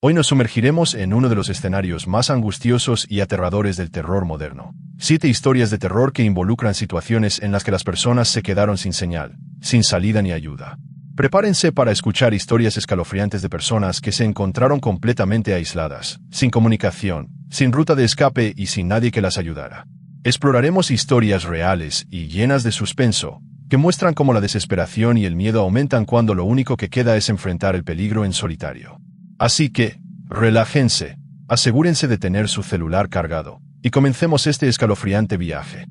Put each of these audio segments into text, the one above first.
Hoy nos sumergiremos en uno de los escenarios más angustiosos y aterradores del terror moderno. 7 historias de terror que involucran situaciones en las que las personas se quedaron sin señal, sin salida ni ayuda. Prepárense para escuchar historias escalofriantes de personas que se encontraron completamente aisladas, sin comunicación, sin ruta de escape y sin nadie que las ayudara. Exploraremos historias reales y llenas de suspenso, que muestran cómo la desesperación y el miedo aumentan cuando lo único que queda es enfrentar el peligro en solitario. Así que, relájense, asegúrense de tener su celular cargado, y comencemos este escalofriante viaje.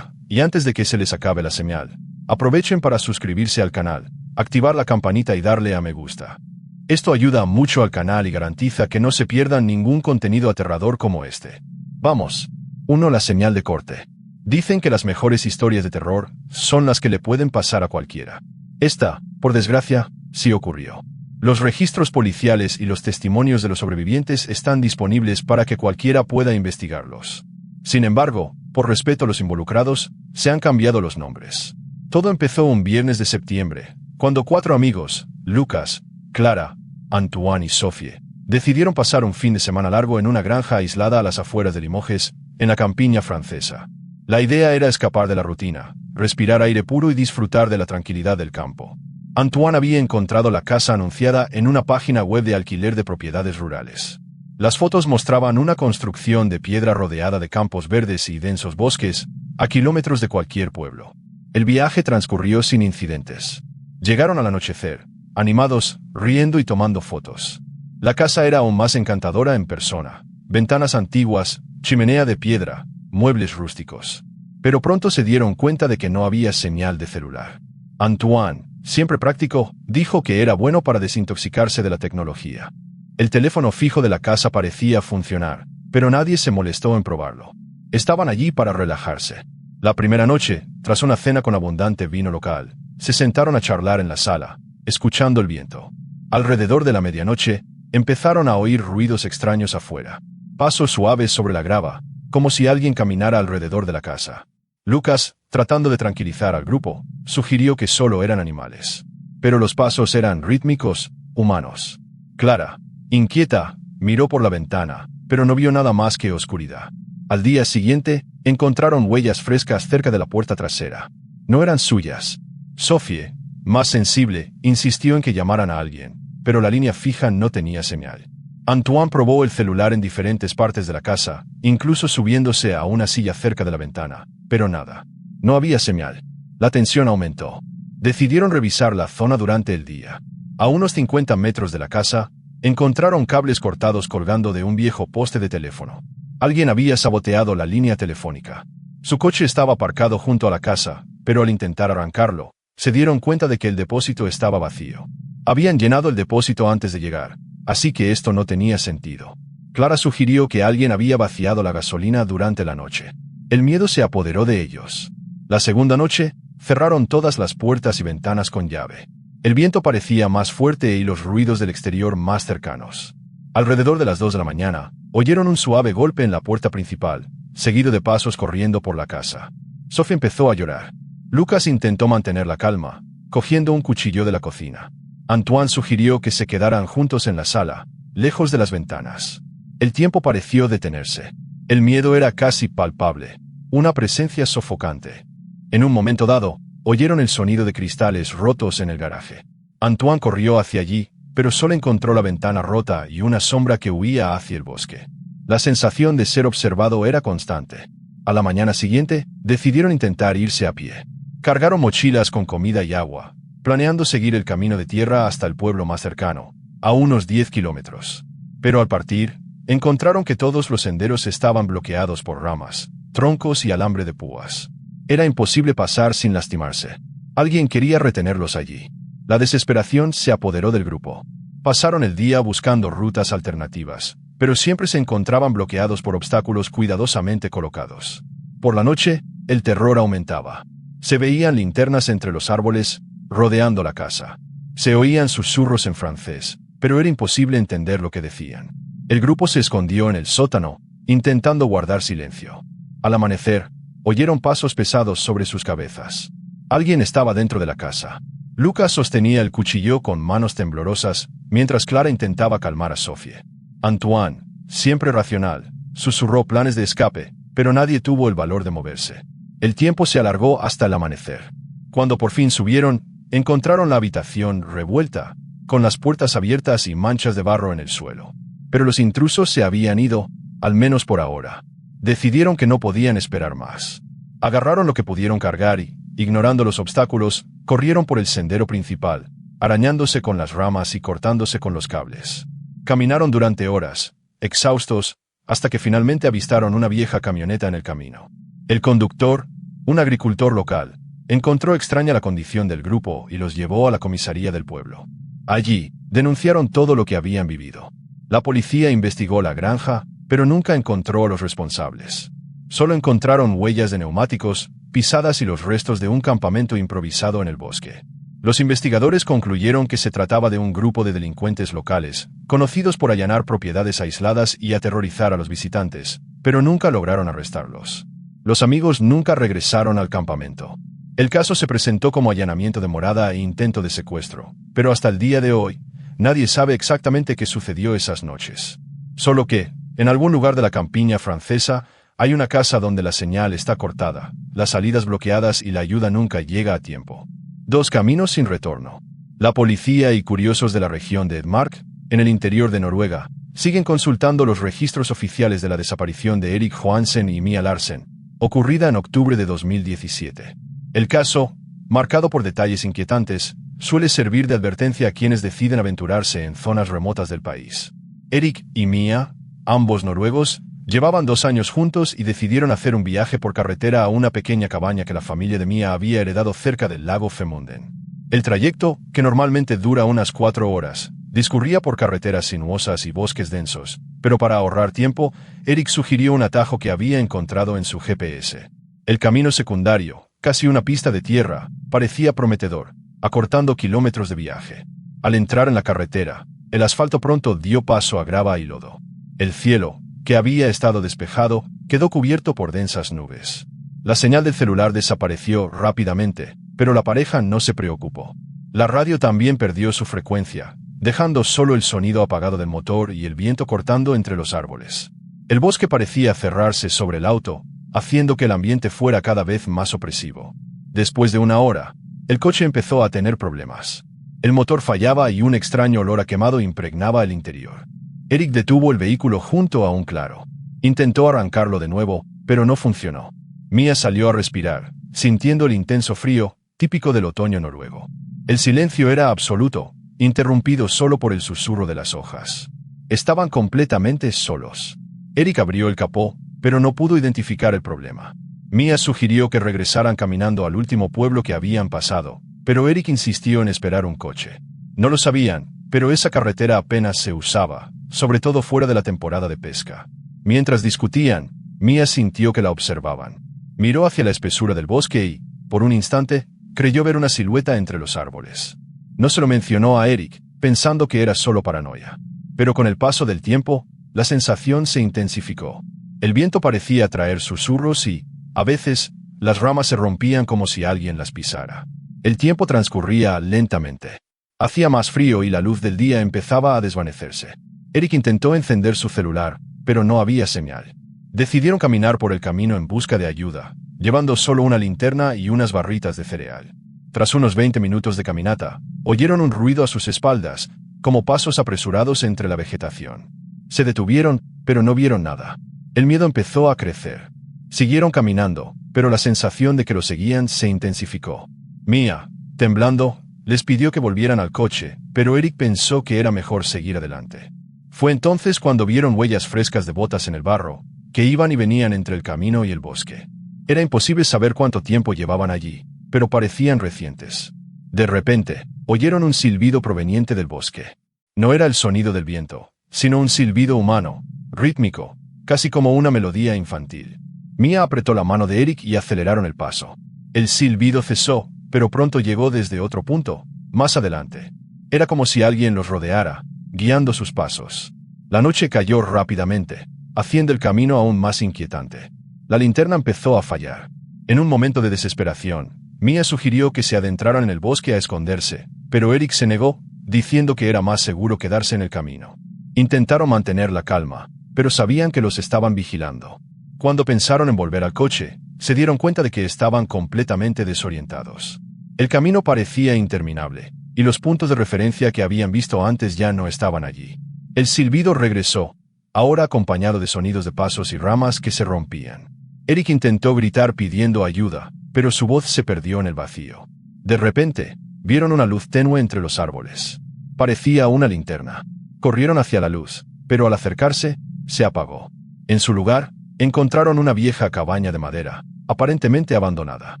Y antes de que se les acabe la señal, aprovechen para suscribirse al canal, activar la campanita y darle a me gusta. Esto ayuda mucho al canal y garantiza que no se pierdan ningún contenido aterrador como este. ¡Vamos! 1. La señal de corte. Dicen que las mejores historias de terror son las que le pueden pasar a cualquiera. Esta, por desgracia, sí ocurrió. Los registros policiales y los testimonios de los sobrevivientes están disponibles para que cualquiera pueda investigarlos. Sin embargo, por respeto a los involucrados, se han cambiado los nombres. Todo empezó un viernes de septiembre, cuando 4 amigos, Lucas, Clara, Antoine y Sophie, decidieron pasar un fin de semana largo en una granja aislada a las afueras de Limoges, en la campiña francesa. La idea era escapar de la rutina, respirar aire puro y disfrutar de la tranquilidad del campo. Antoine había encontrado la casa anunciada en una página web de alquiler de propiedades rurales. Las fotos mostraban una construcción de piedra rodeada de campos verdes y densos bosques, a kilómetros de cualquier pueblo. El viaje transcurrió sin incidentes. Llegaron al anochecer, animados, riendo y tomando fotos. La casa era aún más encantadora en persona. Ventanas antiguas, chimenea de piedra, muebles rústicos. Pero pronto se dieron cuenta de que no había señal de celular. Antoine, siempre práctico, dijo que era bueno para desintoxicarse de la tecnología. El teléfono fijo de la casa parecía funcionar, pero nadie se molestó en probarlo. Estaban allí para relajarse. La primera noche, tras una cena con abundante vino local, se sentaron a charlar en la sala, escuchando el viento. Alrededor de la medianoche, empezaron a oír ruidos extraños afuera. Pasos suaves sobre la grava, como si alguien caminara alrededor de la casa. Lucas, tratando de tranquilizar al grupo, sugirió que solo eran animales. Pero los pasos eran rítmicos, humanos. Clara, inquieta, miró por la ventana, pero no vio nada más que oscuridad. Al día siguiente, encontraron huellas frescas cerca de la puerta trasera. No eran suyas. Sophie, más sensible, insistió en que llamaran a alguien, pero la línea fija no tenía señal. Antoine probó el celular en diferentes partes de la casa, incluso subiéndose a una silla cerca de la ventana, pero nada. No había señal. La tensión aumentó. Decidieron revisar la zona durante el día. A unos 50 metros de la casa, encontraron cables cortados colgando de un viejo poste de teléfono. Alguien había saboteado la línea telefónica. Su coche estaba aparcado junto a la casa, pero al intentar arrancarlo, se dieron cuenta de que el depósito estaba vacío. Habían llenado el depósito antes de llegar, así que esto no tenía sentido. Clara sugirió que alguien había vaciado la gasolina durante la noche. El miedo se apoderó de ellos. La segunda noche, cerraron todas las puertas y ventanas con llave. El viento parecía más fuerte y los ruidos del exterior más cercanos. Alrededor de las 2 de la mañana, oyeron un suave golpe en la puerta principal, seguido de pasos corriendo por la casa. Sophie empezó a llorar. Lucas intentó mantener la calma, cogiendo un cuchillo de la cocina. Antoine sugirió que se quedaran juntos en la sala, lejos de las ventanas. El tiempo pareció detenerse. El miedo era casi palpable, una presencia sofocante. En un momento dado, oyeron el sonido de cristales rotos en el garaje. Antoine corrió hacia allí, pero solo encontró la ventana rota y una sombra que huía hacia el bosque. La sensación de ser observado era constante. A la mañana siguiente, decidieron intentar irse a pie. Cargaron mochilas con comida y agua, planeando seguir el camino de tierra hasta el pueblo más cercano, a unos 10 kilómetros. Pero al partir, encontraron que todos los senderos estaban bloqueados por ramas, troncos y alambre de púas. Era imposible pasar sin lastimarse. Alguien quería retenerlos allí. La desesperación se apoderó del grupo. Pasaron el día buscando rutas alternativas, pero siempre se encontraban bloqueados por obstáculos cuidadosamente colocados. Por la noche, el terror aumentaba. Se veían linternas entre los árboles, rodeando la casa. Se oían susurros en francés, pero era imposible entender lo que decían. El grupo se escondió en el sótano, intentando guardar silencio. Al amanecer, oyeron pasos pesados sobre sus cabezas. Alguien estaba dentro de la casa. Lucas sostenía el cuchillo con manos temblorosas, mientras Clara intentaba calmar a Sophie. Antoine, siempre racional, susurró planes de escape, pero nadie tuvo el valor de moverse. El tiempo se alargó hasta el amanecer. Cuando por fin subieron, encontraron la habitación revuelta, con las puertas abiertas y manchas de barro en el suelo. Pero los intrusos se habían ido, al menos por ahora. Decidieron que no podían esperar más. Agarraron lo que pudieron cargar y, ignorando los obstáculos, corrieron por el sendero principal, arañándose con las ramas y cortándose con los cables. Caminaron durante horas, exhaustos, hasta que finalmente avistaron una vieja camioneta en el camino. El conductor, un agricultor local, encontró extraña la condición del grupo y los llevó a la comisaría del pueblo. Allí, denunciaron todo lo que habían vivido. La policía investigó la granja, pero nunca encontró a los responsables. Solo encontraron huellas de neumáticos, pisadas y los restos de un campamento improvisado en el bosque. Los investigadores concluyeron que se trataba de un grupo de delincuentes locales, conocidos por allanar propiedades aisladas y aterrorizar a los visitantes, pero nunca lograron arrestarlos. Los amigos nunca regresaron al campamento. El caso se presentó como allanamiento de morada e intento de secuestro, pero hasta el día de hoy, nadie sabe exactamente qué sucedió esas noches. Solo que, en algún lugar de la campiña francesa, hay una casa donde la señal está cortada, las salidas bloqueadas y la ayuda nunca llega a tiempo. 2 caminos sin retorno. La policía y curiosos de la región de Edmark, en el interior de Noruega, siguen consultando los registros oficiales de la desaparición de Erik Johansen y Mia Larsen, ocurrida en octubre de 2017. El caso, marcado por detalles inquietantes, suele servir de advertencia a quienes deciden aventurarse en zonas remotas del país. Erik y Mia, ambos noruegos, llevaban 2 años juntos y decidieron hacer un viaje por carretera a una pequeña cabaña que la familia de Mia había heredado cerca del lago Femunden. El trayecto, que normalmente dura unas 4 horas, discurría por carreteras sinuosas y bosques densos, pero para ahorrar tiempo, Erik sugirió un atajo que había encontrado en su GPS. El camino secundario, casi una pista de tierra, parecía prometedor, acortando kilómetros de viaje. Al entrar en la carretera, el asfalto pronto dio paso a grava y lodo. El cielo, que había estado despejado, quedó cubierto por densas nubes. La señal del celular desapareció rápidamente, pero la pareja no se preocupó. La radio también perdió su frecuencia, dejando solo el sonido apagado del motor y el viento cortando entre los árboles. El bosque parecía cerrarse sobre el auto, haciendo que el ambiente fuera cada vez más opresivo. Después de 1 hora, el coche empezó a tener problemas. El motor fallaba y un extraño olor a quemado impregnaba el interior. Erik detuvo el vehículo junto a un claro. Intentó arrancarlo de nuevo, pero no funcionó. Mia salió a respirar, sintiendo el intenso frío, típico del otoño noruego. El silencio era absoluto, interrumpido solo por el susurro de las hojas. Estaban completamente solos. Erik abrió el capó, pero no pudo identificar el problema. Mia sugirió que regresaran caminando al último pueblo que habían pasado, pero Erik insistió en esperar un coche. No lo sabían, pero esa carretera apenas se usaba, sobre todo fuera de la temporada de pesca. Mientras discutían, Mia sintió que la observaban. Miró hacia la espesura del bosque y, por un instante, creyó ver una silueta entre los árboles. No se lo mencionó a Erik, pensando que era solo paranoia. Pero con el paso del tiempo, la sensación se intensificó. El viento parecía traer susurros y, a veces, las ramas se rompían como si alguien las pisara. El tiempo transcurría lentamente. Hacía más frío y la luz del día empezaba a desvanecerse. Erik intentó encender su celular, pero no había señal. Decidieron caminar por el camino en busca de ayuda, llevando solo una linterna y unas barritas de cereal. Tras unos 20 minutos de caminata, oyeron un ruido a sus espaldas, como pasos apresurados entre la vegetación. Se detuvieron, pero no vieron nada. El miedo empezó a crecer. Siguieron caminando, pero la sensación de que lo seguían se intensificó. Mia, temblando, les pidió que volvieran al coche, pero Erik pensó que era mejor seguir adelante. Fue entonces cuando vieron huellas frescas de botas en el barro, que iban y venían entre el camino y el bosque. Era imposible saber cuánto tiempo llevaban allí, pero parecían recientes. De repente, oyeron un silbido proveniente del bosque. No era el sonido del viento, sino un silbido humano, rítmico, casi como una melodía infantil. Mia apretó la mano de Erik y aceleraron el paso. El silbido cesó, pero pronto llegó desde otro punto, más adelante. Era como si alguien los rodeara, guiando sus pasos. La noche cayó rápidamente, haciendo el camino aún más inquietante. La linterna empezó a fallar. En un momento de desesperación, Mia sugirió que se adentraran en el bosque a esconderse, pero Eric se negó, diciendo que era más seguro quedarse en el camino. Intentaron mantener la calma, pero sabían que los estaban vigilando. Cuando pensaron en volver al coche, se dieron cuenta de que estaban completamente desorientados. El camino parecía interminable, y los puntos de referencia que habían visto antes ya no estaban allí. El silbido regresó, ahora acompañado de sonidos de pasos y ramas que se rompían. Eric intentó gritar pidiendo ayuda, pero su voz se perdió en el vacío. De repente, vieron una luz tenue entre los árboles. Parecía una linterna. Corrieron hacia la luz, pero al acercarse, se apagó. En su lugar, encontraron una vieja cabaña de madera, aparentemente abandonada.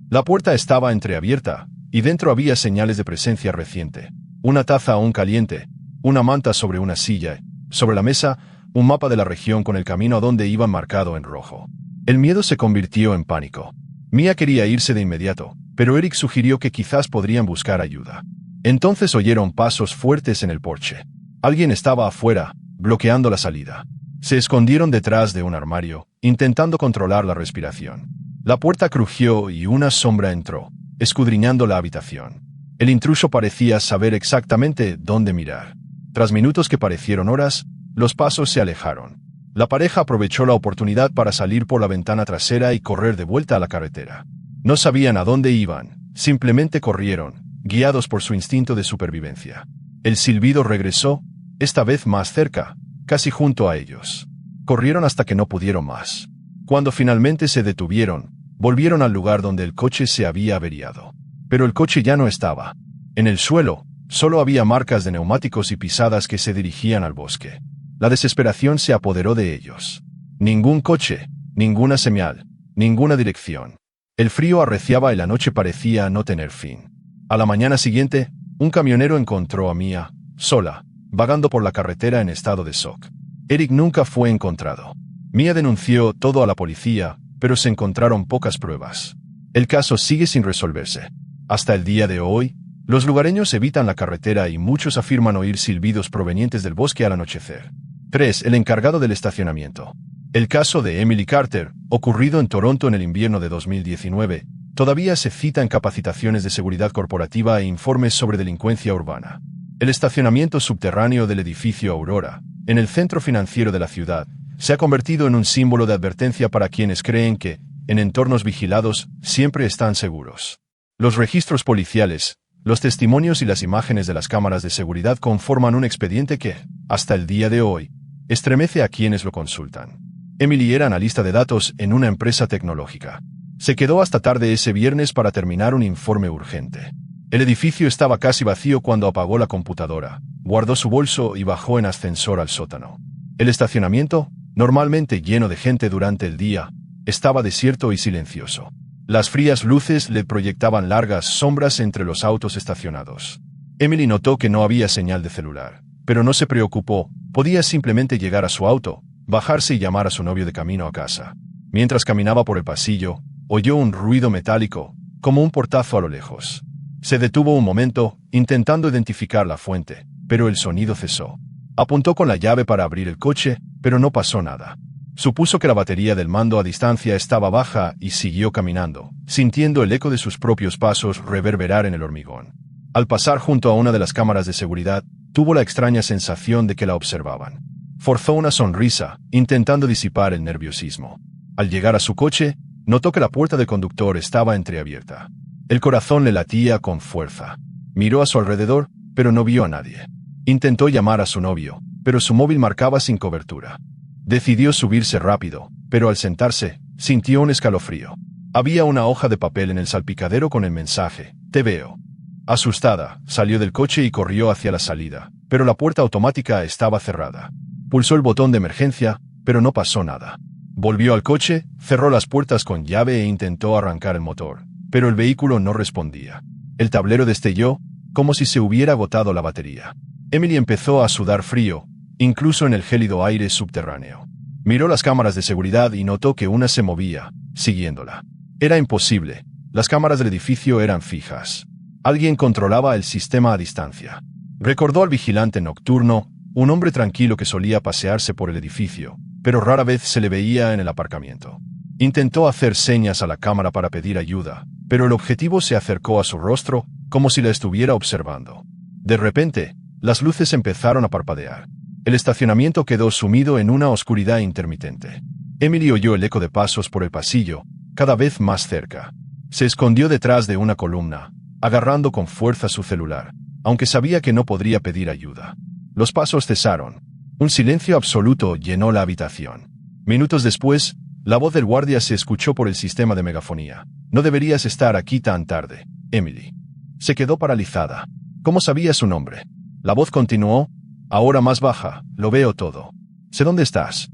La puerta estaba entreabierta, y dentro había señales de presencia reciente. Una taza aún caliente, una manta sobre una silla, sobre la mesa, un mapa de la región con el camino a donde iban marcado en rojo. El miedo se convirtió en pánico. Mia quería irse de inmediato, pero Eric sugirió que quizás podrían buscar ayuda. Entonces oyeron pasos fuertes en el porche. Alguien estaba afuera, bloqueando la salida. Se escondieron detrás de un armario, intentando controlar la respiración. La puerta crujió y una sombra entró, escudriñando la habitación. El intruso parecía saber exactamente dónde mirar. Tras minutos que parecieron horas, los pasos se alejaron. La pareja aprovechó la oportunidad para salir por la ventana trasera y correr de vuelta a la carretera. No sabían a dónde iban, simplemente corrieron, guiados por su instinto de supervivencia. El silbido regresó, esta vez más cerca, casi junto a ellos. Corrieron hasta que no pudieron más. Cuando finalmente se detuvieron, volvieron al lugar donde el coche se había averiado. Pero el coche ya no estaba. En el suelo, solo había marcas de neumáticos y pisadas que se dirigían al bosque. La desesperación se apoderó de ellos. Ningún coche, ninguna señal, ninguna dirección. El frío arreciaba y la noche parecía no tener fin. A la mañana siguiente, un camionero encontró a Mia, sola, vagando por la carretera en estado de shock. Eric nunca fue encontrado. Mia denunció todo a la policía, pero se encontraron pocas pruebas. El caso sigue sin resolverse. Hasta el día de hoy, los lugareños evitan la carretera y muchos afirman oír silbidos provenientes del bosque al anochecer. 3. El encargado del estacionamiento. El caso de Emily Carter, ocurrido en Toronto en el invierno de 2019, todavía se cita en capacitaciones de seguridad corporativa e informes sobre delincuencia urbana. El estacionamiento subterráneo del edificio Aurora, en el centro financiero de la ciudad, se ha convertido en un símbolo de advertencia para quienes creen que, en entornos vigilados, siempre están seguros. Los registros policiales, los testimonios y las imágenes de las cámaras de seguridad conforman un expediente que, hasta el día de hoy, estremece a quienes lo consultan. Emily era analista de datos en una empresa tecnológica. Se quedó hasta tarde ese viernes para terminar un informe urgente. El edificio estaba casi vacío cuando apagó la computadora, guardó su bolso y bajó en ascensor al sótano. El estacionamiento, normalmente lleno de gente durante el día, estaba desierto y silencioso. Las frías luces le proyectaban largas sombras entre los autos estacionados. Emily notó que no había señal de celular, pero no se preocupó, podía simplemente llegar a su auto, bajarse y llamar a su novio de camino a casa. Mientras caminaba por el pasillo, oyó un ruido metálico, como un portazo a lo lejos. Se detuvo un momento, intentando identificar la fuente, pero el sonido cesó. Apuntó con la llave para abrir el coche, pero no pasó nada. Supuso que la batería del mando a distancia estaba baja y siguió caminando, sintiendo el eco de sus propios pasos reverberar en el hormigón. Al pasar junto a una de las cámaras de seguridad, tuvo la extraña sensación de que la observaban. Forzó una sonrisa, intentando disipar el nerviosismo. Al llegar a su coche, notó que la puerta del conductor estaba entreabierta. El corazón le latía con fuerza. Miró a su alrededor, pero no vio a nadie. Intentó llamar a su novio, pero su móvil marcaba sin cobertura. Decidió subirse rápido, pero al sentarse, sintió un escalofrío. Había una hoja de papel en el salpicadero con el mensaje, «Te veo». Asustada, salió del coche y corrió hacia la salida, pero la puerta automática estaba cerrada. Pulsó el botón de emergencia, pero no pasó nada. Volvió al coche, cerró las puertas con llave e intentó arrancar el motor, pero el vehículo no respondía. El tablero destelló, como si se hubiera agotado la batería. Emily empezó a sudar frío, incluso en el gélido aire subterráneo. Miró las cámaras de seguridad y notó que una se movía, siguiéndola. Era imposible, las cámaras del edificio eran fijas. Alguien controlaba el sistema a distancia. Recordó al vigilante nocturno, un hombre tranquilo que solía pasearse por el edificio, pero rara vez se le veía en el aparcamiento. Intentó hacer señas a la cámara para pedir ayuda, pero el objetivo se acercó a su rostro, como si la estuviera observando. De repente, las luces empezaron a parpadear. El estacionamiento quedó sumido en una oscuridad intermitente. Emily oyó el eco de pasos por el pasillo, cada vez más cerca. Se escondió detrás de una columna, agarrando con fuerza su celular, aunque sabía que no podría pedir ayuda. Los pasos cesaron. Un silencio absoluto llenó la habitación. Minutos después, la voz del guardia se escuchó por el sistema de megafonía. «No deberías estar aquí tan tarde, Emily». Se quedó paralizada. ¿Cómo sabía su nombre? La voz continuó, ahora más baja. «Lo veo todo. Sé dónde estás».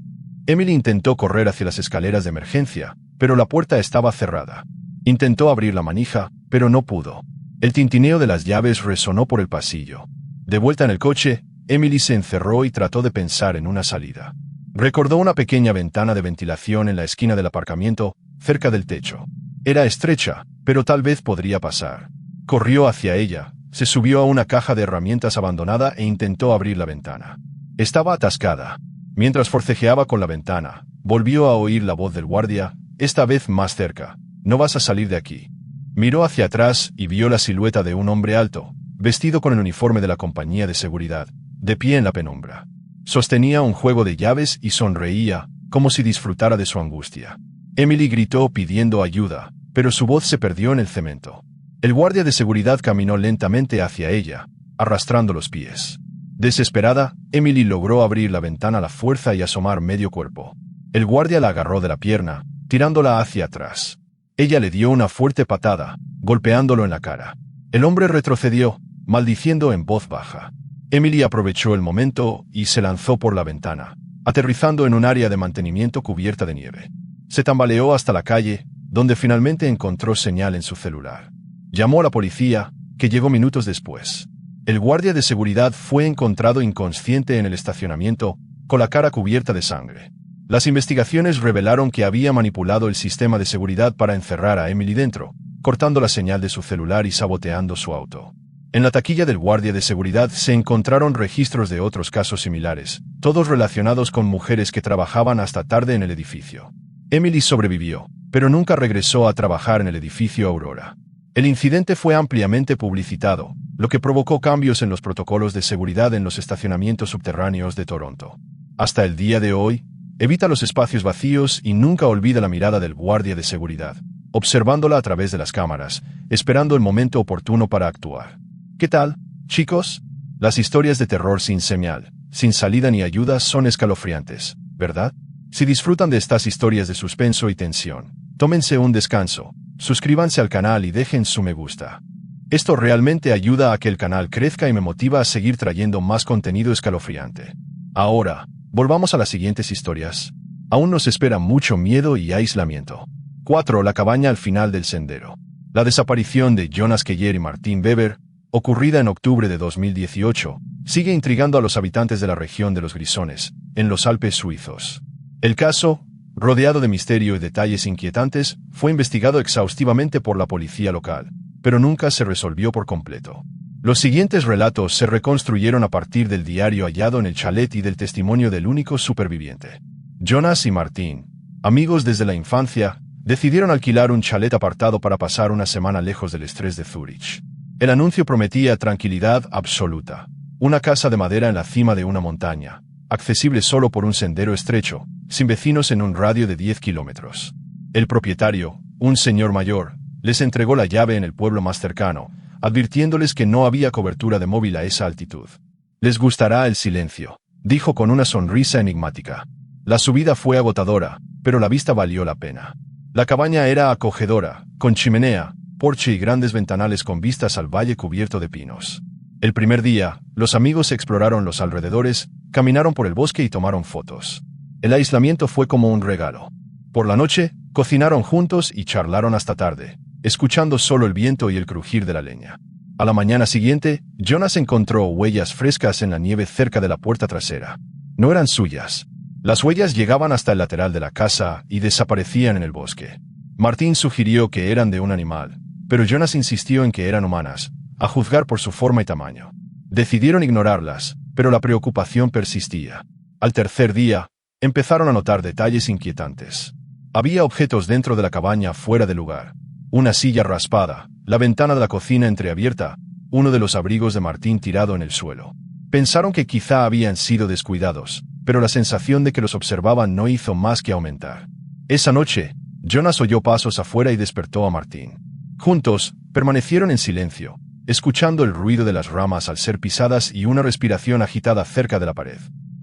Emily intentó correr hacia las escaleras de emergencia, pero la puerta estaba cerrada. Intentó abrir la manija, pero no pudo. El tintineo de las llaves resonó por el pasillo. De vuelta en el coche, Emily se encerró y trató de pensar en una salida. Recordó una pequeña ventana de ventilación en la esquina del aparcamiento, cerca del techo. Era estrecha, pero tal vez podría pasar. Corrió hacia ella, se subió a una caja de herramientas abandonada e intentó abrir la ventana. Estaba atascada. Mientras forcejeaba con la ventana, volvió a oír la voz del guardia, esta vez más cerca. «No vas a salir de aquí». Miró hacia atrás y vio la silueta de un hombre alto, vestido con el uniforme de la compañía de seguridad, de pie en la penumbra. Sostenía un juego de llaves y sonreía, como si disfrutara de su angustia. Emily gritó pidiendo ayuda, pero su voz se perdió en el cemento. El guardia de seguridad caminó lentamente hacia ella, arrastrando los pies. Desesperada, Emily logró abrir la ventana a la fuerza y asomar medio cuerpo. El guardia la agarró de la pierna, tirándola hacia atrás. Ella le dio una fuerte patada, golpeándolo en la cara. El hombre retrocedió, maldiciendo en voz baja. Emily aprovechó el momento y se lanzó por la ventana, aterrizando en un área de mantenimiento cubierta de nieve. Se tambaleó hasta la calle, donde finalmente encontró señal en su celular. Llamó a la policía, que llegó minutos después. El guardia de seguridad fue encontrado inconsciente en el estacionamiento, con la cara cubierta de sangre. Las investigaciones revelaron que había manipulado el sistema de seguridad para encerrar a Emily dentro, cortando la señal de su celular y saboteando su auto. En la taquilla del guardia de seguridad se encontraron registros de otros casos similares, todos relacionados con mujeres que trabajaban hasta tarde en el edificio. Emily sobrevivió, pero nunca regresó a trabajar en el edificio Aurora. El incidente fue ampliamente publicitado, lo que provocó cambios en los protocolos de seguridad en los estacionamientos subterráneos de Toronto. Hasta el día de hoy, evita los espacios vacíos y nunca olvida la mirada del guardia de seguridad, observándola a través de las cámaras, esperando el momento oportuno para actuar. ¿Qué tal, chicos? Las historias de terror sin señal, sin salida ni ayuda son escalofriantes, ¿verdad? Si disfrutan de estas historias de suspenso y tensión, tómense un descanso, suscríbanse al canal y dejen su me gusta. Esto realmente ayuda a que el canal crezca y me motiva a seguir trayendo más contenido escalofriante. Ahora, volvamos a las siguientes historias. Aún nos espera mucho miedo y aislamiento. 4. La cabaña al final del sendero. La desaparición de Jonas Keller y Martin Weber, ocurrida en octubre de 2018, sigue intrigando a los habitantes de la región de los Grisones, en los Alpes suizos. El caso, rodeado de misterio y detalles inquietantes, fue investigado exhaustivamente por la policía local, pero nunca se resolvió por completo. Los siguientes relatos se reconstruyeron a partir del diario hallado en el chalet y del testimonio del único superviviente. Jonas y Martin, amigos desde la infancia, decidieron alquilar un chalet apartado para pasar una semana lejos del estrés de Zúrich. El anuncio prometía tranquilidad absoluta. Una casa de madera en la cima de una montaña, accesible solo por un sendero estrecho, sin vecinos en un radio de 10 kilómetros. El propietario, un señor mayor, les entregó la llave en el pueblo más cercano, advirtiéndoles que no había cobertura de móvil a esa altitud. «Les gustará el silencio», dijo con una sonrisa enigmática. La subida fue agotadora, pero la vista valió la pena. La cabaña era acogedora, con chimenea, porche y grandes ventanales con vistas al valle cubierto de pinos. El primer día, los amigos exploraron los alrededores, caminaron por el bosque y tomaron fotos. El aislamiento fue como un regalo. Por la noche, cocinaron juntos y charlaron hasta tarde, escuchando solo el viento y el crujir de la leña. A la mañana siguiente, Jonas encontró huellas frescas en la nieve cerca de la puerta trasera. No eran suyas. Las huellas llegaban hasta el lateral de la casa y desaparecían en el bosque. Martin sugirió que eran de un animal, pero Jonas insistió en que eran humanas, a juzgar por su forma y tamaño. Decidieron ignorarlas, pero la preocupación persistía. Al tercer día, empezaron a notar detalles inquietantes. Había objetos dentro de la cabaña fuera de lugar. Una silla raspada, la ventana de la cocina entreabierta, uno de los abrigos de Martín tirado en el suelo. Pensaron que quizá habían sido descuidados, pero la sensación de que los observaban no hizo más que aumentar. Esa noche, Jonas oyó pasos afuera y despertó a Martín. Juntos, permanecieron en silencio, escuchando el ruido de las ramas al ser pisadas y una respiración agitada cerca de la pared.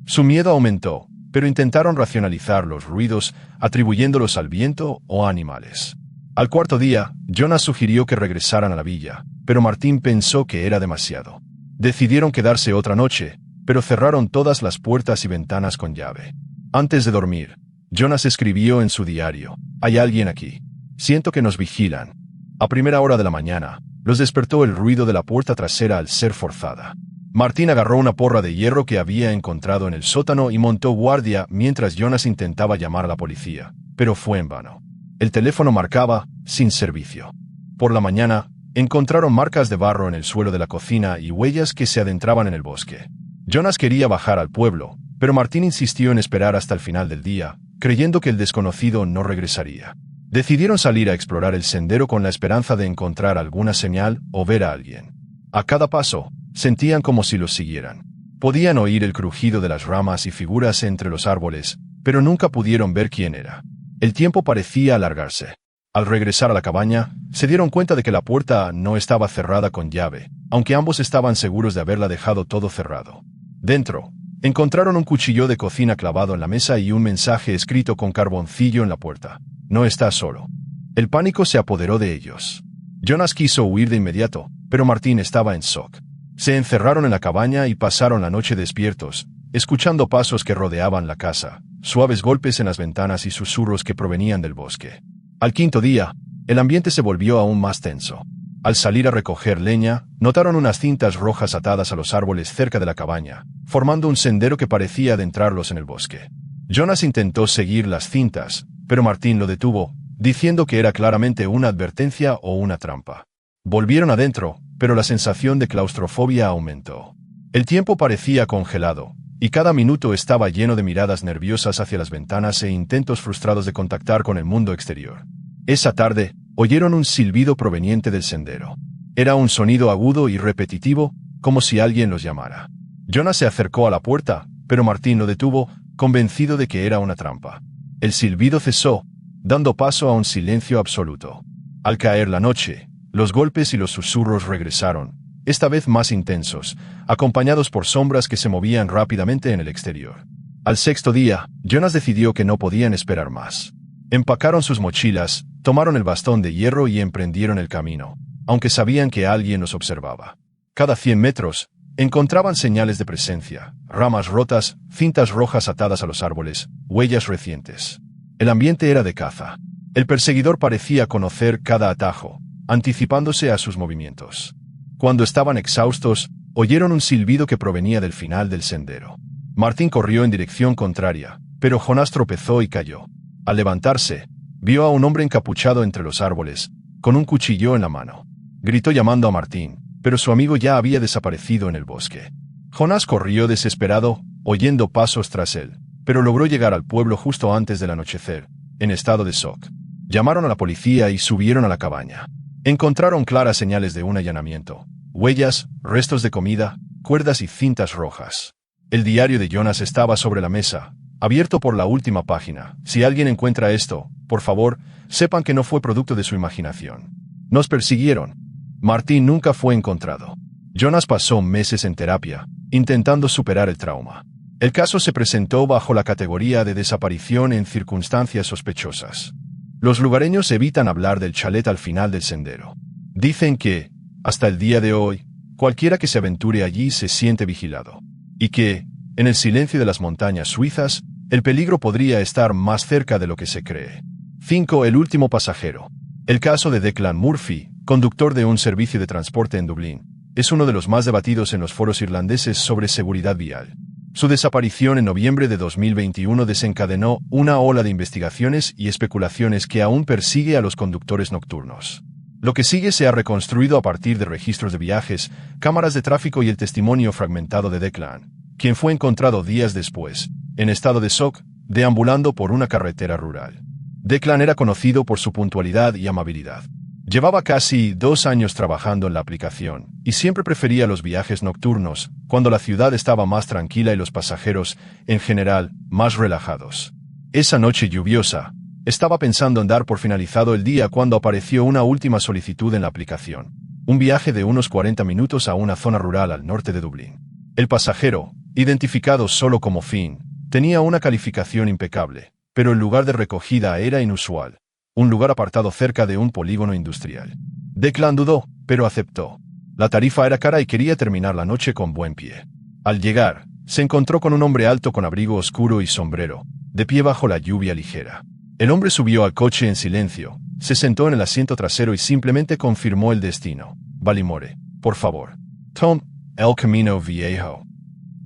Su miedo aumentó, pero intentaron racionalizar los ruidos, atribuyéndolos al viento o a animales. Al cuarto día, Jonas sugirió que regresaran a la villa, pero Martín pensó que era demasiado. Decidieron quedarse otra noche, pero cerraron todas las puertas y ventanas con llave. Antes de dormir, Jonas escribió en su diario: «Hay alguien aquí. Siento que nos vigilan». A primera hora de la mañana, los despertó el ruido de la puerta trasera al ser forzada. Martín agarró una porra de hierro que había encontrado en el sótano y montó guardia mientras Jonas intentaba llamar a la policía, pero fue en vano. El teléfono marcaba, sin servicio. Por la mañana, encontraron marcas de barro en el suelo de la cocina y huellas que se adentraban en el bosque. Jonas quería bajar al pueblo, pero Martín insistió en esperar hasta el final del día, creyendo que el desconocido no regresaría. Decidieron salir a explorar el sendero con la esperanza de encontrar alguna señal o ver a alguien. A cada paso, sentían como si los siguieran. Podían oír el crujido de las ramas y figuras entre los árboles, pero nunca pudieron ver quién era. El tiempo parecía alargarse. Al regresar a la cabaña, se dieron cuenta de que la puerta no estaba cerrada con llave, aunque ambos estaban seguros de haberla dejado todo cerrado. Dentro, encontraron un cuchillo de cocina clavado en la mesa y un mensaje escrito con carboncillo en la puerta: «No estás solo». El pánico se apoderó de ellos. Jonas quiso huir de inmediato, pero Martín estaba en shock. Se encerraron en la cabaña y pasaron la noche despiertos, escuchando pasos que rodeaban la casa, suaves golpes en las ventanas y susurros que provenían del bosque. Al quinto día, el ambiente se volvió aún más tenso. Al salir a recoger leña, notaron unas cintas rojas atadas a los árboles cerca de la cabaña, formando un sendero que parecía adentrarlos en el bosque. Jonas intentó seguir las cintas, pero Martín lo detuvo, diciendo que era claramente una advertencia o una trampa. Volvieron adentro, pero la sensación de claustrofobia aumentó. El tiempo parecía congelado, y cada minuto estaba lleno de miradas nerviosas hacia las ventanas e intentos frustrados de contactar con el mundo exterior. Esa tarde, oyeron un silbido proveniente del sendero. Era un sonido agudo y repetitivo, como si alguien los llamara. Jonas se acercó a la puerta, pero Martín lo detuvo, convencido de que era una trampa. El silbido cesó, dando paso a un silencio absoluto. Al caer la noche, los golpes y los susurros regresaron, esta vez más intensos, acompañados por sombras que se movían rápidamente en el exterior. Al sexto día, Jonas decidió que no podían esperar más. Empacaron sus mochilas, tomaron el bastón de hierro y emprendieron el camino, aunque sabían que alguien los observaba. Cada 100 metros, encontraban señales de presencia, ramas rotas, cintas rojas atadas a los árboles, huellas recientes. El ambiente era de caza. El perseguidor parecía conocer cada atajo, anticipándose a sus movimientos. Cuando estaban exhaustos, oyeron un silbido que provenía del final del sendero. Martín corrió en dirección contraria, pero Jonas tropezó y cayó. Al levantarse, vio a un hombre encapuchado entre los árboles, con un cuchillo en la mano. Gritó llamando a Martín, pero su amigo ya había desaparecido en el bosque. Jonas corrió desesperado, oyendo pasos tras él, pero logró llegar al pueblo justo antes del anochecer, en estado de shock. Llamaron a la policía y subieron a la cabaña. Encontraron claras señales de un allanamiento: huellas, restos de comida, cuerdas y cintas rojas. El diario de Jonas estaba sobre la mesa, abierto por la última página. «Si alguien encuentra esto, por favor, sepan que no fue producto de su imaginación. Nos persiguieron». Martín nunca fue encontrado. Jonas pasó meses en terapia, intentando superar el trauma. El caso se presentó bajo la categoría de desaparición en circunstancias sospechosas. Los lugareños evitan hablar del chalet al final del sendero. Dicen que, hasta el día de hoy, cualquiera que se aventure allí se siente vigilado. Y que, en el silencio de las montañas suizas, el peligro podría estar más cerca de lo que se cree. 5. El último pasajero. El caso de Declan Murphy, conductor de un servicio de transporte en Dublín, es uno de los más debatidos en los foros irlandeses sobre seguridad vial. Su desaparición en noviembre de 2021 desencadenó una ola de investigaciones y especulaciones que aún persigue a los conductores nocturnos. Lo que sigue se ha reconstruido a partir de registros de viajes, cámaras de tráfico y el testimonio fragmentado de Declan, quien fue encontrado días después, en estado de shock, deambulando por una carretera rural. Declan era conocido por su puntualidad y amabilidad. Llevaba casi 2 años trabajando en la aplicación, y siempre prefería los viajes nocturnos, cuando la ciudad estaba más tranquila y los pasajeros, en general, más relajados. Esa noche lluviosa, estaba pensando en dar por finalizado el día cuando apareció una última solicitud en la aplicación. Un viaje de unos 40 minutos a una zona rural al norte de Dublín. El pasajero, identificado solo como Finn, tenía una calificación impecable, pero el lugar de recogida era inusual. Un lugar apartado cerca de un polígono industrial. Declan dudó, pero aceptó. La tarifa era cara y quería terminar la noche con buen pie. Al llegar, se encontró con un hombre alto con abrigo oscuro y sombrero, de pie bajo la lluvia ligera. El hombre subió al coche en silencio, se sentó en el asiento trasero y simplemente confirmó el destino. Ballymore, por favor. Tom, El Camino Viejo.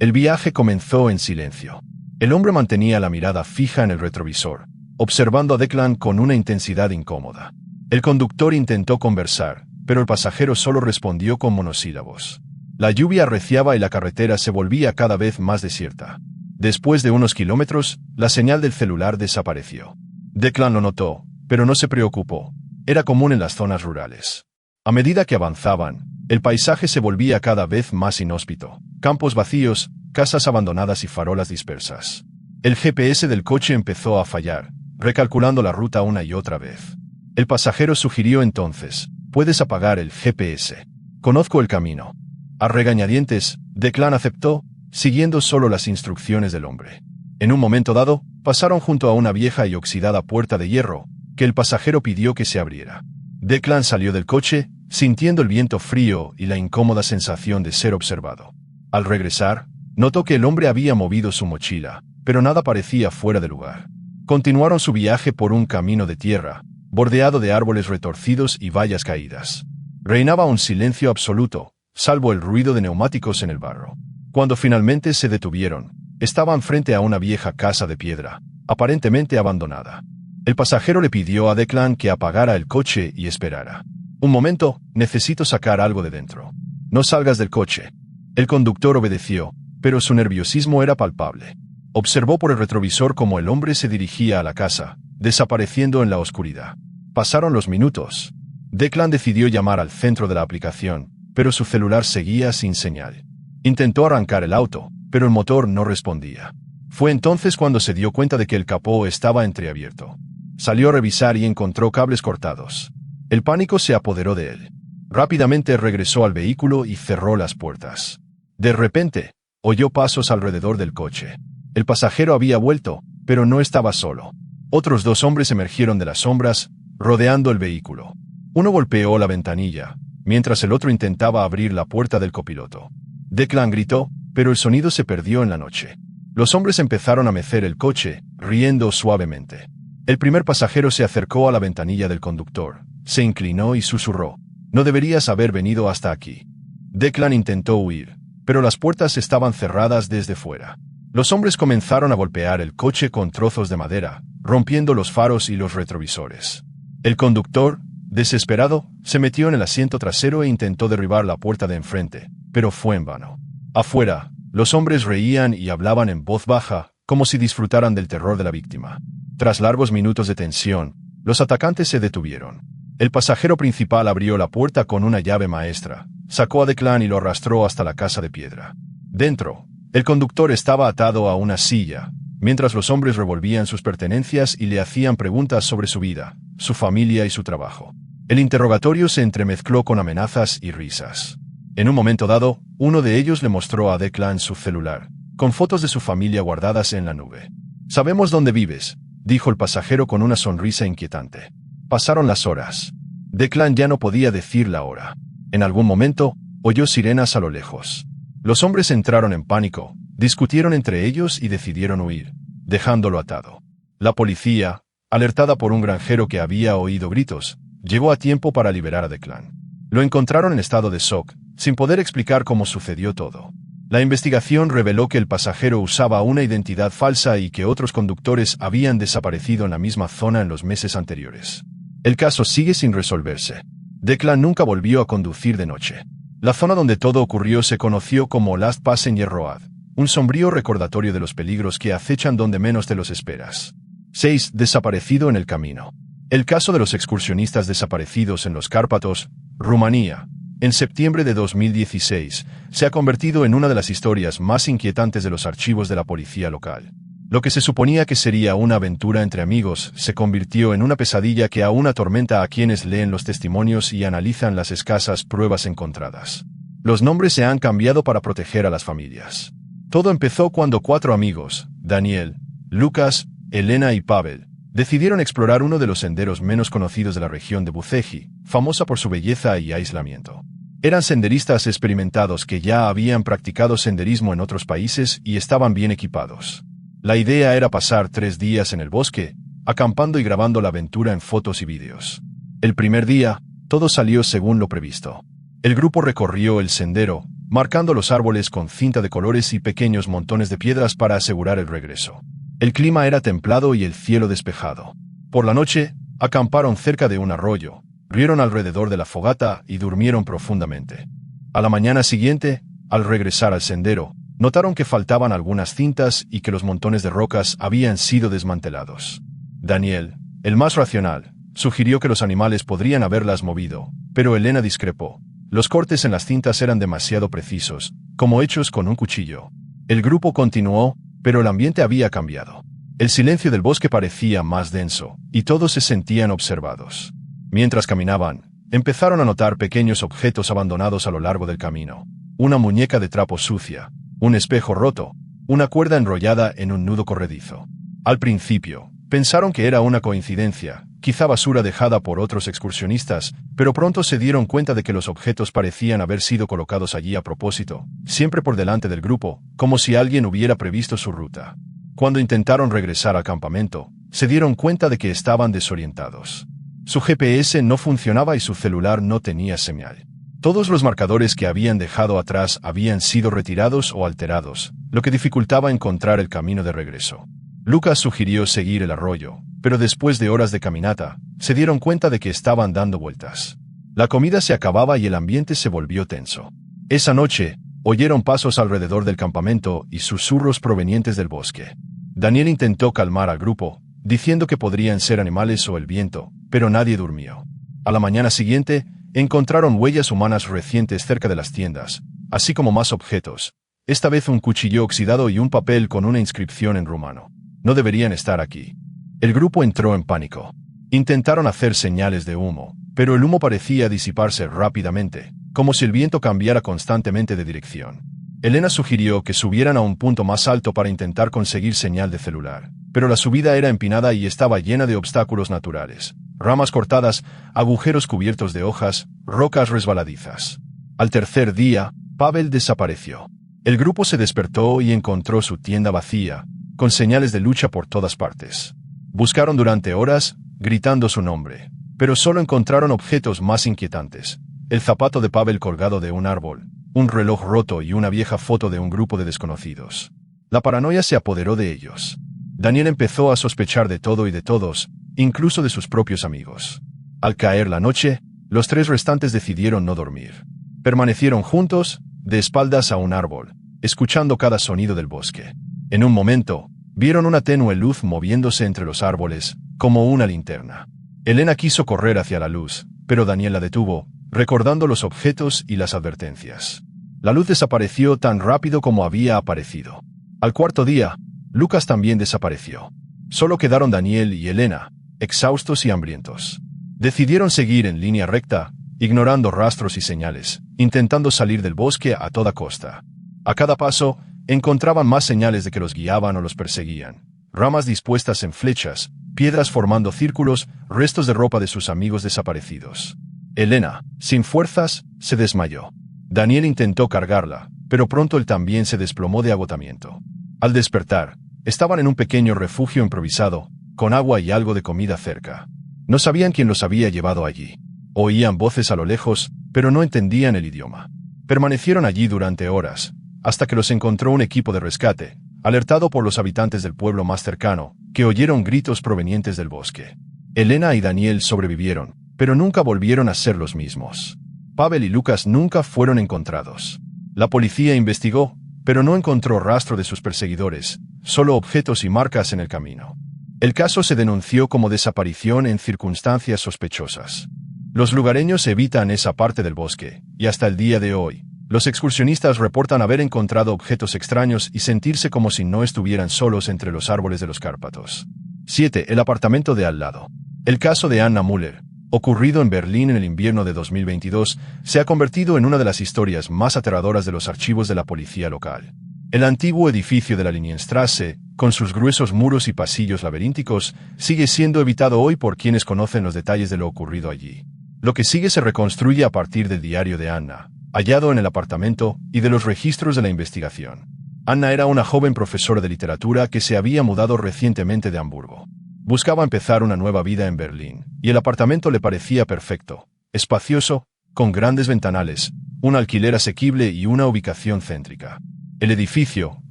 El viaje comenzó en silencio. El hombre mantenía la mirada fija en el retrovisor, observando a Declan con una intensidad incómoda. El conductor intentó conversar, pero el pasajero solo respondió con monosílabos. La lluvia arreciaba y la carretera se volvía cada vez más desierta. Después de unos kilómetros, la señal del celular desapareció. Declan lo notó, pero no se preocupó. Era común en las zonas rurales. A medida que avanzaban, el paisaje se volvía cada vez más inhóspito. Campos vacíos, casas abandonadas y farolas dispersas. El GPS del coche empezó a fallar, recalculando la ruta una y otra vez. El pasajero sugirió entonces: «Puedes apagar el GPS. Conozco el camino». A regañadientes, Declan aceptó, siguiendo solo las instrucciones del hombre. En un momento dado, pasaron junto a una vieja y oxidada puerta de hierro, que el pasajero pidió que se abriera. Declan salió del coche, sintiendo el viento frío y la incómoda sensación de ser observado. Al regresar, notó que el hombre había movido su mochila, pero nada parecía fuera de lugar. Continuaron su viaje por un camino de tierra, bordeado de árboles retorcidos y vallas caídas. Reinaba un silencio absoluto, salvo el ruido de neumáticos en el barro. Cuando finalmente se detuvieron, estaban frente a una vieja casa de piedra, aparentemente abandonada. El pasajero le pidió a Declan que apagara el coche y esperara. «Un momento, necesito sacar algo de dentro». «No salgas del coche». El conductor obedeció, pero su nerviosismo era palpable. Observó por el retrovisor cómo el hombre se dirigía a la casa, desapareciendo en la oscuridad. Pasaron los minutos. Declan decidió llamar al centro de la aplicación, pero su celular seguía sin señal. Intentó arrancar el auto, pero el motor no respondía. Fue entonces cuando se dio cuenta de que el capó estaba entreabierto. Salió a revisar y encontró cables cortados. El pánico se apoderó de él. Rápidamente regresó al vehículo y cerró las puertas. De repente, oyó pasos alrededor del coche. El pasajero había vuelto, pero no estaba solo. Otros 2 hombres emergieron de las sombras, rodeando el vehículo. Uno golpeó la ventanilla, mientras el otro intentaba abrir la puerta del copiloto. Declan gritó, pero el sonido se perdió en la noche. Los hombres empezaron a mecer el coche, riendo suavemente. El primer pasajero se acercó a la ventanilla del conductor, se inclinó y susurró: «No deberías haber venido hasta aquí». Declan intentó huir, pero las puertas estaban cerradas desde fuera. Los hombres comenzaron a golpear el coche con trozos de madera, rompiendo los faros y los retrovisores. El conductor, desesperado, se metió en el asiento trasero e intentó derribar la puerta de enfrente, pero fue en vano. Afuera, los hombres reían y hablaban en voz baja, como si disfrutaran del terror de la víctima. Tras largos minutos de tensión, los atacantes se detuvieron. El pasajero principal abrió la puerta con una llave maestra, sacó a Declan y lo arrastró hasta la casa de piedra. Dentro, el conductor estaba atado a una silla, mientras los hombres revolvían sus pertenencias y le hacían preguntas sobre su vida, su familia y su trabajo. El interrogatorio se entremezcló con amenazas y risas. En un momento dado, uno de ellos le mostró a Declan su celular, con fotos de su familia guardadas en la nube. «Sabemos dónde vives», dijo el pasajero con una sonrisa inquietante. Pasaron las horas. Declan ya no podía decir la hora. En algún momento, oyó sirenas a lo lejos. Los hombres entraron en pánico, discutieron entre ellos y decidieron huir, dejándolo atado. La policía, alertada por un granjero que había oído gritos, llegó a tiempo para liberar a Declan. Lo encontraron en estado de shock, sin poder explicar cómo sucedió todo. La investigación reveló que el pasajero usaba una identidad falsa y que otros conductores habían desaparecido en la misma zona en los meses anteriores. El caso sigue sin resolverse. Declan nunca volvió a conducir de noche. La zona donde todo ocurrió se conoció como Last Passenger Road, un sombrío recordatorio de los peligros que acechan donde menos te los esperas. 6. Desaparecido en el camino. El caso de los excursionistas desaparecidos en los Cárpatos, Rumanía, en septiembre de 2016, se ha convertido en una de las historias más inquietantes de los archivos de la policía local. Lo que se suponía que sería una aventura entre amigos se convirtió en una pesadilla que aún atormenta a quienes leen los testimonios y analizan las escasas pruebas encontradas. Los nombres se han cambiado para proteger a las familias. Todo empezó cuando 4 amigos, Daniel, Lucas, Elena y Pavel, decidieron explorar uno de los senderos menos conocidos de la región de Bucegi, famosa por su belleza y aislamiento. Eran senderistas experimentados que ya habían practicado senderismo en otros países y estaban bien equipados. La idea era pasar 3 días en el bosque, acampando y grabando la aventura en fotos y vídeos. El primer día, todo salió según lo previsto. El grupo recorrió el sendero, marcando los árboles con cinta de colores y pequeños montones de piedras para asegurar el regreso. El clima era templado y el cielo despejado. Por la noche, acamparon cerca de un arroyo, rieron alrededor de la fogata y durmieron profundamente. A la mañana siguiente, al regresar al sendero, notaron que faltaban algunas cintas y que los montones de rocas habían sido desmantelados. Daniel, el más racional, sugirió que los animales podrían haberlas movido, pero Elena discrepó. Los cortes en las cintas eran demasiado precisos, como hechos con un cuchillo. El grupo continuó, pero el ambiente había cambiado. El silencio del bosque parecía más denso, y todos se sentían observados. Mientras caminaban, empezaron a notar pequeños objetos abandonados a lo largo del camino. Una muñeca de trapo sucia, un espejo roto, una cuerda enrollada en un nudo corredizo. Al principio, pensaron que era una coincidencia, quizá basura dejada por otros excursionistas, pero pronto se dieron cuenta de que los objetos parecían haber sido colocados allí a propósito, siempre por delante del grupo, como si alguien hubiera previsto su ruta. Cuando intentaron regresar al campamento, se dieron cuenta de que estaban desorientados. Su GPS no funcionaba y su celular no tenía señal. Todos los marcadores que habían dejado atrás habían sido retirados o alterados, lo que dificultaba encontrar el camino de regreso. Lucas sugirió seguir el arroyo, pero después de horas de caminata, se dieron cuenta de que estaban dando vueltas. La comida se acababa y el ambiente se volvió tenso. Esa noche, oyeron pasos alrededor del campamento y susurros provenientes del bosque. Daniel intentó calmar al grupo, diciendo que podrían ser animales o el viento, pero nadie durmió. A la mañana siguiente, encontraron huellas humanas recientes cerca de las tiendas, así como más objetos, esta vez un cuchillo oxidado y un papel con una inscripción en rumano. No deberían estar aquí. El grupo entró en pánico. Intentaron hacer señales de humo, pero el humo parecía disiparse rápidamente, como si el viento cambiara constantemente de dirección. Elena sugirió que subieran a un punto más alto para intentar conseguir señal de celular, pero la subida era empinada y estaba llena de obstáculos naturales, ramas cortadas, agujeros cubiertos de hojas, rocas resbaladizas. Al tercer día, Pavel desapareció. El grupo se despertó y encontró su tienda vacía, con señales de lucha por todas partes. Buscaron durante horas, gritando su nombre, pero solo encontraron objetos más inquietantes. El zapato de Pavel colgado de un árbol, un reloj roto y una vieja foto de un grupo de desconocidos. La paranoia se apoderó de ellos. Daniel empezó a sospechar de todo y de todos, incluso de sus propios amigos. Al caer la noche, los 3 restantes decidieron no dormir. Permanecieron juntos, de espaldas a un árbol, escuchando cada sonido del bosque. En un momento, vieron una tenue luz moviéndose entre los árboles, como una linterna. Elena quiso correr hacia la luz, pero Daniel la detuvo, recordando los objetos y las advertencias. La luz desapareció tan rápido como había aparecido. Al cuarto día, Lucas también desapareció. Solo quedaron Daniel y Elena, exhaustos y hambrientos. Decidieron seguir en línea recta, ignorando rastros y señales, intentando salir del bosque a toda costa. A cada paso, encontraban más señales de que los guiaban o los perseguían. Ramas dispuestas en flechas, piedras formando círculos, restos de ropa de sus amigos desaparecidos. Elena, sin fuerzas, se desmayó. Daniel intentó cargarla, pero pronto él también se desplomó de agotamiento. Al despertar, estaban en un pequeño refugio improvisado, con agua y algo de comida cerca. No sabían quién los había llevado allí. Oían voces a lo lejos, pero no entendían el idioma. Permanecieron allí durante horas, hasta que los encontró un equipo de rescate, alertado por los habitantes del pueblo más cercano, que oyeron gritos provenientes del bosque. Elena y Daniel sobrevivieron, pero nunca volvieron a ser los mismos. Pavel y Lucas nunca fueron encontrados. La policía investigó, pero no encontró rastro de sus perseguidores, solo objetos y marcas en el camino. El caso se denunció como desaparición en circunstancias sospechosas. Los lugareños evitan esa parte del bosque, y hasta el día de hoy, los excursionistas reportan haber encontrado objetos extraños y sentirse como si no estuvieran solos entre los árboles de los Cárpatos. 7. El apartamento de al lado. El caso de Anna Müller, ocurrido en Berlín en el invierno de 2022, se ha convertido en una de las historias más aterradoras de los archivos de la policía local. El antiguo edificio de la Linienstraße, con sus gruesos muros y pasillos laberínticos, sigue siendo evitado hoy por quienes conocen los detalles de lo ocurrido allí. Lo que sigue se reconstruye a partir del diario de Anna, hallado en el apartamento, y de los registros de la investigación. Anna era una joven profesora de literatura que se había mudado recientemente de Hamburgo. Buscaba empezar una nueva vida en Berlín, y el apartamento le parecía perfecto, espacioso, con grandes ventanales, un alquiler asequible y una ubicación céntrica. El edificio,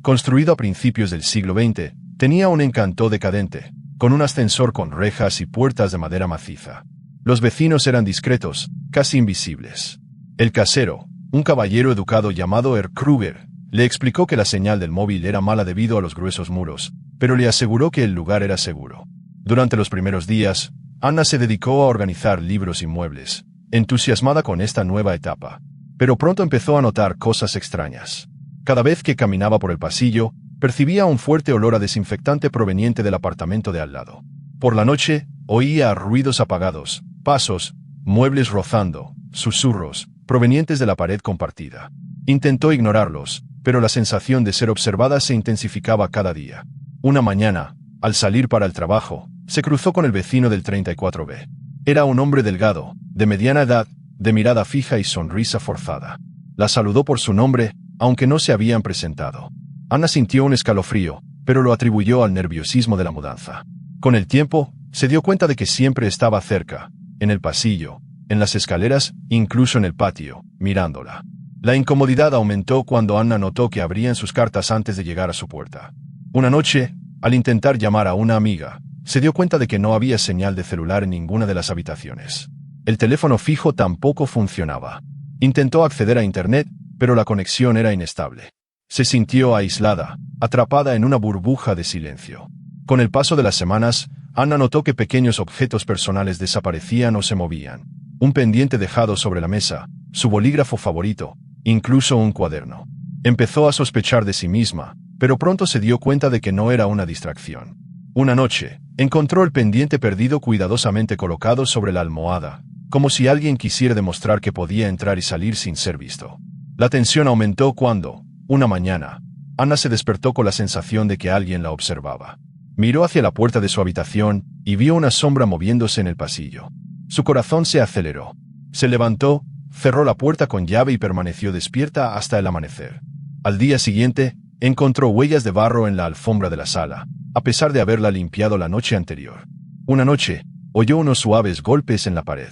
construido a principios del siglo XX, tenía un encanto decadente, con un ascensor con rejas y puertas de madera maciza. Los vecinos eran discretos, casi invisibles. El casero, un caballero educado llamado Herr Kruger, le explicó que la señal del móvil era mala debido a los gruesos muros, pero le aseguró que el lugar era seguro. Durante los primeros días, Anna se dedicó a organizar libros y muebles, entusiasmada con esta nueva etapa. Pero pronto empezó a notar cosas extrañas. Cada vez que caminaba por el pasillo, percibía un fuerte olor a desinfectante proveniente del apartamento de al lado. Por la noche, oía ruidos apagados, pasos, muebles rozando, susurros, provenientes de la pared compartida. Intentó ignorarlos, pero la sensación de ser observada se intensificaba cada día. Una mañana, al salir para el trabajo, se cruzó con el vecino del 34B. Era un hombre delgado, de mediana edad, de mirada fija y sonrisa forzada. La saludó por su nombre, aunque no se habían presentado. Anna sintió un escalofrío, pero lo atribuyó al nerviosismo de la mudanza. Con el tiempo, se dio cuenta de que siempre estaba cerca, en el pasillo, en las escaleras, incluso en el patio, mirándola. La incomodidad aumentó cuando Anna notó que abrían sus cartas antes de llegar a su puerta. Una noche, al intentar llamar a una amiga, se dio cuenta de que no había señal de celular en ninguna de las habitaciones. El teléfono fijo tampoco funcionaba. Intentó acceder a Internet, pero la conexión era inestable. Se sintió aislada, atrapada en una burbuja de silencio. Con el paso de las semanas, Anna notó que pequeños objetos personales desaparecían o se movían. Un pendiente dejado sobre la mesa, su bolígrafo favorito, incluso un cuaderno. Empezó a sospechar de sí misma, pero pronto se dio cuenta de que no era una distracción. Una noche, encontró el pendiente perdido cuidadosamente colocado sobre la almohada, como si alguien quisiera demostrar que podía entrar y salir sin ser visto. La tensión aumentó cuando, una mañana, Anna se despertó con la sensación de que alguien la observaba. Miró hacia la puerta de su habitación y vio una sombra moviéndose en el pasillo. Su corazón se aceleró. Se levantó, cerró la puerta con llave y permaneció despierta hasta el amanecer. Al día siguiente, encontró huellas de barro en la alfombra de la sala, a pesar de haberla limpiado la noche anterior. Una noche, oyó unos suaves golpes en la pared.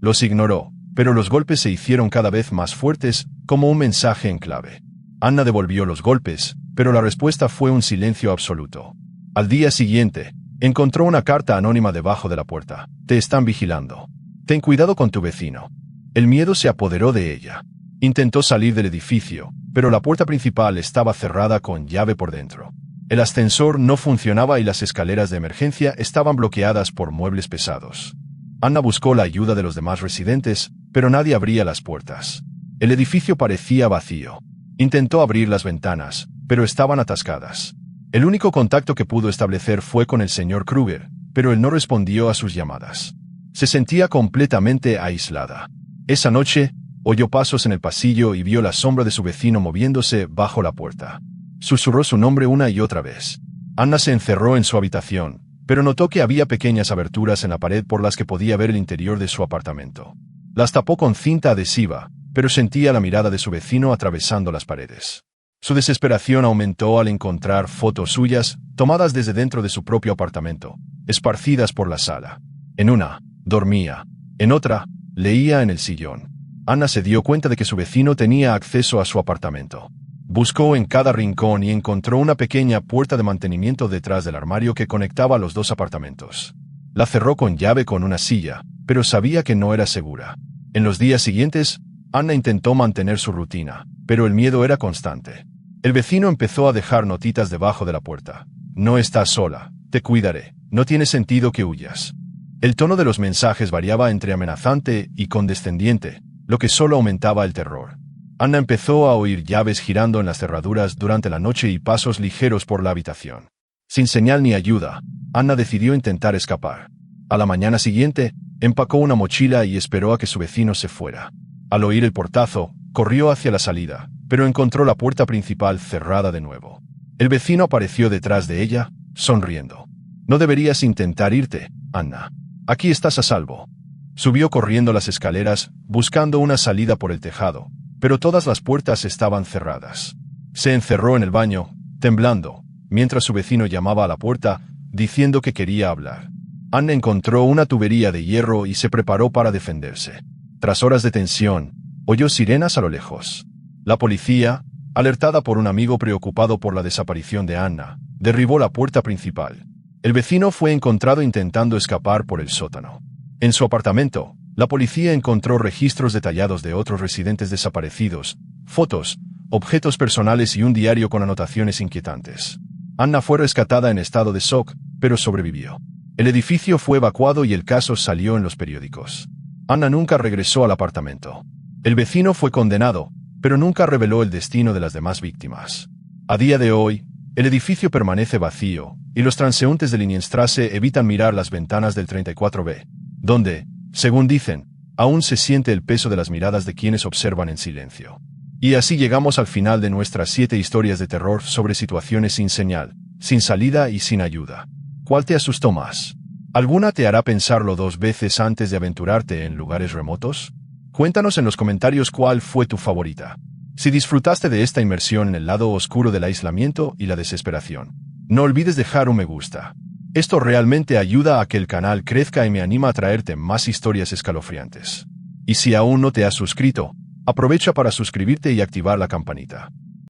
Los ignoró, pero los golpes se hicieron cada vez más fuertes, como un mensaje en clave. Anna devolvió los golpes, pero la respuesta fue un silencio absoluto. Al día siguiente, encontró una carta anónima debajo de la puerta. Te están vigilando. Ten cuidado con tu vecino. El miedo se apoderó de ella. Intentó salir del edificio, pero la puerta principal estaba cerrada con llave por dentro. El ascensor no funcionaba y las escaleras de emergencia estaban bloqueadas por muebles pesados. Anna buscó la ayuda de los demás residentes, pero nadie abría las puertas. El edificio parecía vacío. Intentó abrir las ventanas, pero estaban atascadas. El único contacto que pudo establecer fue con el señor Kruger, pero él no respondió a sus llamadas. Se sentía completamente aislada. Esa noche, oyó pasos en el pasillo y vio la sombra de su vecino moviéndose bajo la puerta. Susurró su nombre una y otra vez. Anna se encerró en su habitación, pero notó que había pequeñas aberturas en la pared por las que podía ver el interior de su apartamento. Las tapó con cinta adhesiva, pero sentía la mirada de su vecino atravesando las paredes. Su desesperación aumentó al encontrar fotos suyas, tomadas desde dentro de su propio apartamento, esparcidas por la sala. En una, dormía. En otra, leía en el sillón. Anna se dio cuenta de que su vecino tenía acceso a su apartamento. Buscó en cada rincón y encontró una pequeña puerta de mantenimiento detrás del armario que conectaba los dos apartamentos. La cerró con llave con una silla, pero sabía que no era segura. En los días siguientes, Anna intentó mantener su rutina, pero el miedo era constante. El vecino empezó a dejar notitas debajo de la puerta. No estás sola, te cuidaré. No tiene sentido que huyas. El tono de los mensajes variaba entre amenazante y condescendiente, lo que solo aumentaba el terror. Anna empezó a oír llaves girando en las cerraduras durante la noche y pasos ligeros por la habitación. Sin señal ni ayuda, Anna decidió intentar escapar. A la mañana siguiente, empacó una mochila y esperó a que su vecino se fuera. Al oír el portazo, corrió hacia la salida, pero encontró la puerta principal cerrada de nuevo. El vecino apareció detrás de ella, sonriendo. «No deberías intentar irte, Anna. Aquí estás a salvo». Subió corriendo las escaleras, buscando una salida por el tejado, pero todas las puertas estaban cerradas. Se encerró en el baño, temblando, mientras su vecino llamaba a la puerta, diciendo que quería hablar. Anna encontró una tubería de hierro y se preparó para defenderse. Tras horas de tensión, oyó sirenas a lo lejos. La policía, alertada por un amigo preocupado por la desaparición de Anna, derribó la puerta principal. El vecino fue encontrado intentando escapar por el sótano. En su apartamento, la policía encontró registros detallados de otros residentes desaparecidos, fotos, objetos personales y un diario con anotaciones inquietantes. Anna fue rescatada en estado de shock, pero sobrevivió. El edificio fue evacuado y el caso salió en los periódicos. Anna nunca regresó al apartamento. El vecino fue condenado, pero nunca reveló el destino de las demás víctimas. A día de hoy, el edificio permanece vacío, y los transeúntes de Linienstraße evitan mirar las ventanas del 34B, donde, según dicen, aún se siente el peso de las miradas de quienes observan en silencio. Y así llegamos al final de nuestras 7 historias de terror sobre situaciones sin señal, sin salida y sin ayuda. ¿Cuál te asustó más? ¿Alguna te hará pensarlo 2 veces antes de aventurarte en lugares remotos? Cuéntanos en los comentarios cuál fue tu favorita. Si disfrutaste de esta inmersión en el lado oscuro del aislamiento y la desesperación, no olvides dejar un me gusta. Esto realmente ayuda a que el canal crezca y me anima a traerte más historias escalofriantes. Y si aún no te has suscrito, aprovecha para suscribirte y activar la campanita.